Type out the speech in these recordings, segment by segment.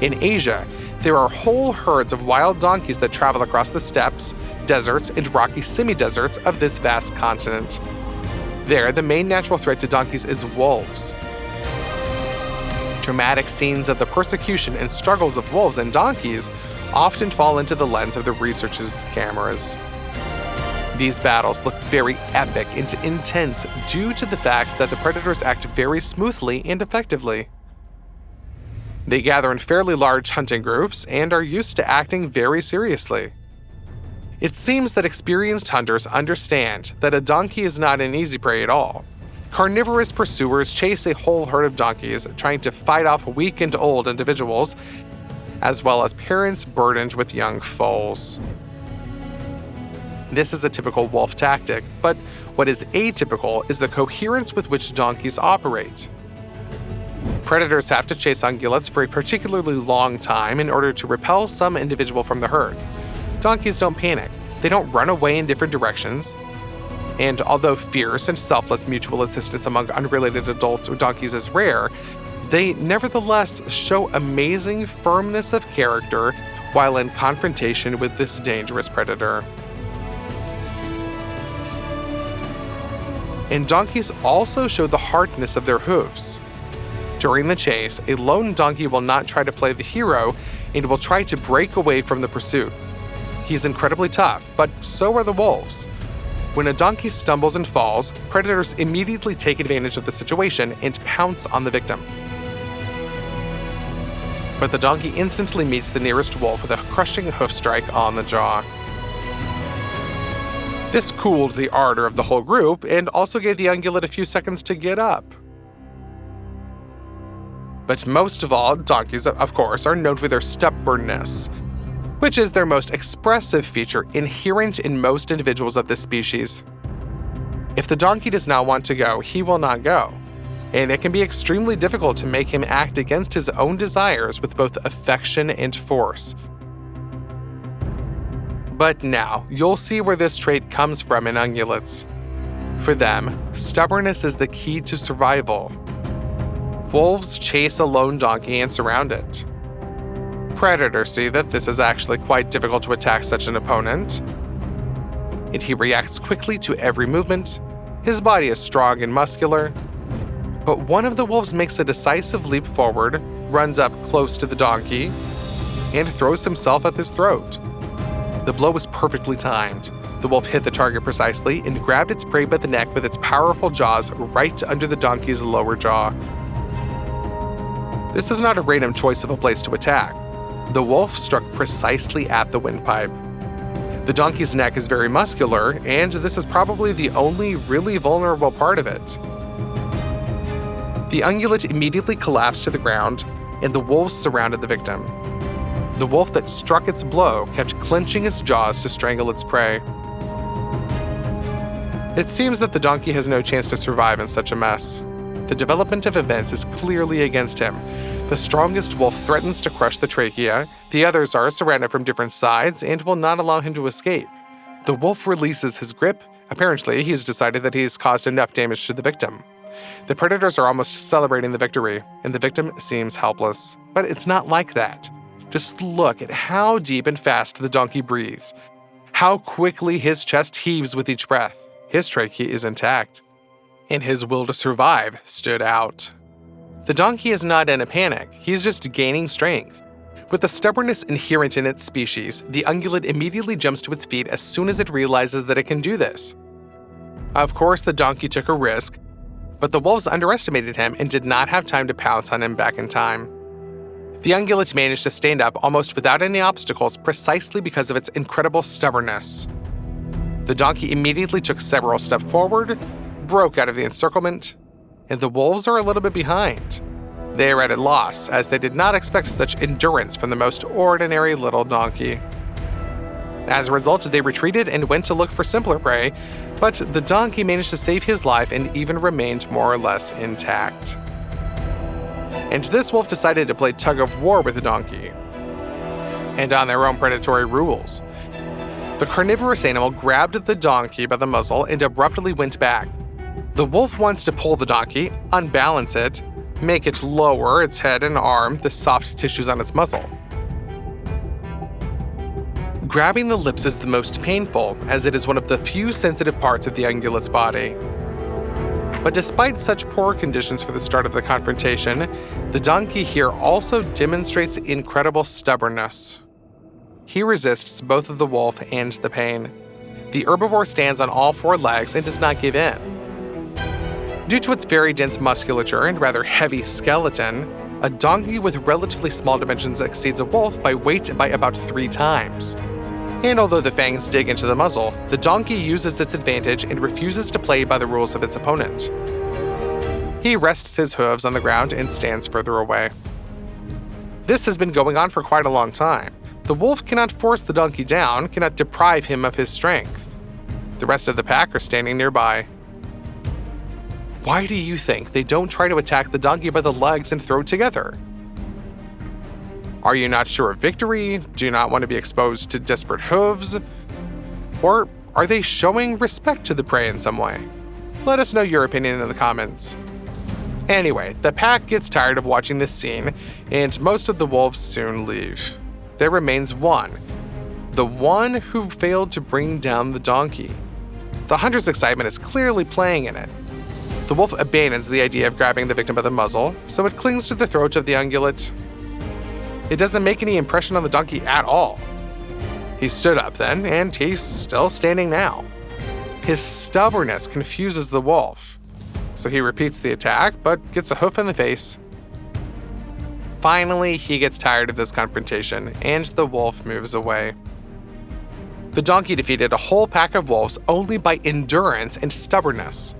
In Asia, there are whole herds of wild donkeys that travel across the steppes, deserts, and rocky semi-deserts of this vast continent. There, the main natural threat to donkeys is wolves. Dramatic scenes of the persecution and struggles of wolves and donkeys often fall into the lens of the researchers' cameras. These battles look very epic and intense due to the fact that the predators act very smoothly and effectively. They gather in fairly large hunting groups and are used to acting very seriously. It seems that experienced hunters understand that a donkey is not an easy prey at all. Carnivorous pursuers chase a whole herd of donkeys, trying to fight off weak and old individuals, as well as parents burdened with young foals. This is a typical wolf tactic, but what is atypical is the coherence with which donkeys operate. Predators have to chase ungulates for a particularly long time in order to repel some individual from the herd. Donkeys don't panic. They don't run away in different directions. And although fierce and selfless mutual assistance among unrelated adults or donkeys is rare, they nevertheless show amazing firmness of character while in confrontation with this dangerous predator. And donkeys also show the hardness of their hooves. During the chase, a lone donkey will not try to play the hero and will try to break away from the pursuit. He's incredibly tough, but so are the wolves. When a donkey stumbles and falls, predators immediately take advantage of the situation and pounce on the victim. But the donkey instantly meets the nearest wolf with a crushing hoof strike on the jaw. This cooled the ardor of the whole group and also gave the ungulate a few seconds to get up. But most of all, donkeys, of course, are known for their stubbornness, which is their most expressive feature inherent in most individuals of this species. If the donkey does not want to go, he will not go, and it can be extremely difficult to make him act against his own desires with both affection and force. But now, you'll see where this trait comes from in ungulates. For them, stubbornness is the key to survival. Wolves chase a lone donkey and surround it. Predators see that this is actually quite difficult to attack such an opponent, and he reacts quickly to every movement. His body is strong and muscular, but one of the wolves makes a decisive leap forward, runs up close to the donkey, and throws himself at his throat. The blow was perfectly timed. The wolf hit the target precisely and grabbed its prey by the neck with its powerful jaws right under the donkey's lower jaw. This is not a random choice of a place to attack. The wolf struck precisely at the windpipe. The donkey's neck is very muscular, and this is probably the only really vulnerable part of it. The ungulate immediately collapsed to the ground, and the wolves surrounded the victim. The wolf that struck its blow kept clenching its jaws to strangle its prey. It seems that the donkey has no chance to survive in such a mess. The development of events is clearly against him. The strongest wolf threatens to crush the trachea, the others are surrounded from different sides and will not allow him to escape. The wolf releases his grip. Apparently, he's decided that he's caused enough damage to the victim. The predators are almost celebrating the victory, and the victim seems helpless. But it's not like that. Just look at how deep and fast the donkey breathes, how quickly his chest heaves with each breath. His trachea is intact, and his will to survive stood out. The donkey is not in a panic, he's just gaining strength. With the stubbornness inherent in its species, the ungulate immediately jumps to its feet as soon as it realizes that it can do this. Of course, the donkey took a risk, but the wolves underestimated him and did not have time to pounce on him back in time. The ungulate managed to stand up almost without any obstacles precisely because of its incredible stubbornness. The donkey immediately took several steps forward, broke out of the encirclement, and the wolves are a little bit behind. They are at a loss, as they did not expect such endurance from the most ordinary little donkey. As a result, they retreated and went to look for simpler prey, but the donkey managed to save his life and even remained more or less intact. And this wolf decided to play tug-of-war with the donkey, and on their own predatory rules. The carnivorous animal grabbed the donkey by the muzzle and abruptly went back. The wolf wants to pull the donkey, unbalance it, Make it lower its head and arm the soft tissues on its muzzle. Grabbing the lips is the most painful, as it is one of the few sensitive parts of the ungulate's body. But despite such poor conditions for the start of the confrontation, the donkey here also demonstrates incredible stubbornness. He resists both of the wolf and the pain. The herbivore stands on all four legs and does not give in. Due to its very dense musculature and rather heavy skeleton, a donkey with relatively small dimensions exceeds a wolf by weight by about 3 times. And although the fangs dig into the muzzle, the donkey uses its advantage and refuses to play by the rules of its opponent. He rests his hooves on the ground and stands further away. This has been going on for quite a long time. The wolf cannot force the donkey down, cannot deprive him of his strength. The rest of the pack are standing nearby. Why do you think they don't try to attack the donkey by the legs and throw it together? Are you not sure of victory? Do you not want to be exposed to desperate hooves? Or are they showing respect to the prey in some way? Let us know your opinion in the comments. Anyway, the pack gets tired of watching this scene, and most of the wolves soon leave. There remains one. The one who failed to bring down the donkey. The hunter's excitement is clearly playing in it. The wolf abandons the idea of grabbing the victim by the muzzle, so it clings to the throat of the ungulate. It doesn't make any impression on the donkey at all. He stood up then, and he's still standing now. His stubbornness confuses the wolf, so he repeats the attack, but gets a hoof in the face. Finally, he gets tired of this confrontation, and the wolf moves away. The donkey defeated a whole pack of wolves only by endurance and stubbornness.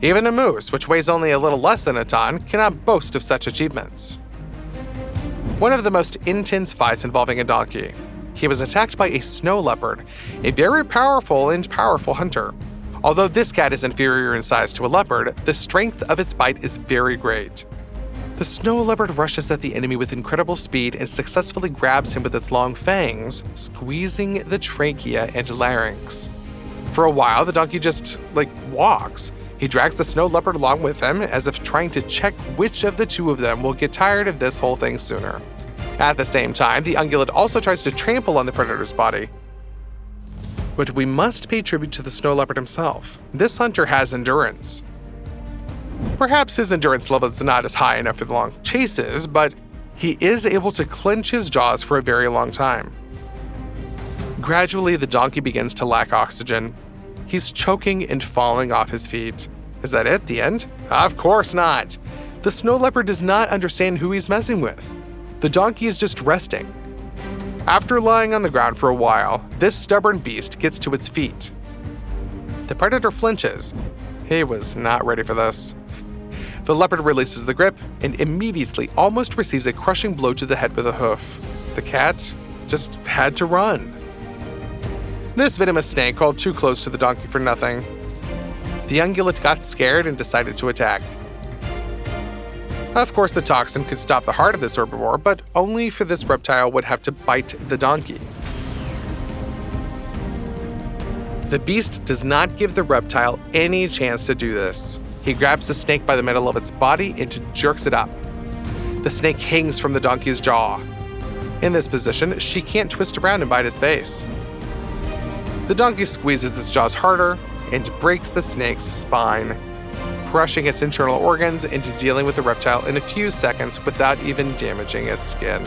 Even a moose, which weighs only a little less than a ton, cannot boast of such achievements. One of the most intense fights involving a donkey. He was attacked by a snow leopard, a very powerful hunter. Although this cat is inferior in size to a leopard, the strength of its bite is very great. The snow leopard rushes at the enemy with incredible speed and successfully grabs him with its long fangs, squeezing the trachea and larynx. For a while, the donkey just, walks. He drags the snow leopard along with him, as if trying to check which of the two of them will get tired of this whole thing sooner. At the same time, the ungulate also tries to trample on the predator's body. But we must pay tribute to the snow leopard himself. This hunter has endurance. Perhaps his endurance level is not as high enough for the long chases, but he is able to clench his jaws for a very long time. Gradually, the donkey begins to lack oxygen. He's choking and falling off his feet. Is that it, the end? Of course not. The snow leopard does not understand who he's messing with. The donkey is just resting. After lying on the ground for a while, this stubborn beast gets to its feet. The predator flinches. He was not ready for this. The leopard releases the grip and immediately almost receives a crushing blow to the head with a hoof. The cat just had to run. This venomous snake crawled too close to the donkey for nothing. The ungulate got scared and decided to attack. Of course, the toxin could stop the heart of this herbivore, but only for this reptile would have to bite the donkey. The beast does not give the reptile any chance to do this. He grabs the snake by the middle of its body and jerks it up. The snake hangs from the donkey's jaw. In this position, she can't twist around and bite his face. The donkey squeezes its jaws harder and breaks the snake's spine, crushing its internal organs into dealing with the reptile in a few seconds without even damaging its skin.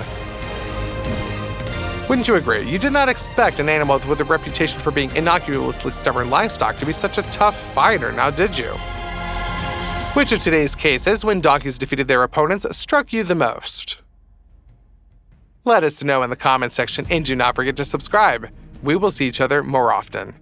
Wouldn't you agree? You did not expect an animal with a reputation for being innocuously stubborn livestock to be such a tough fighter, now did you? Which of today's cases, when donkeys defeated their opponents, struck you the most? Let us know in the comments section, and do not forget to subscribe. We will see each other more often.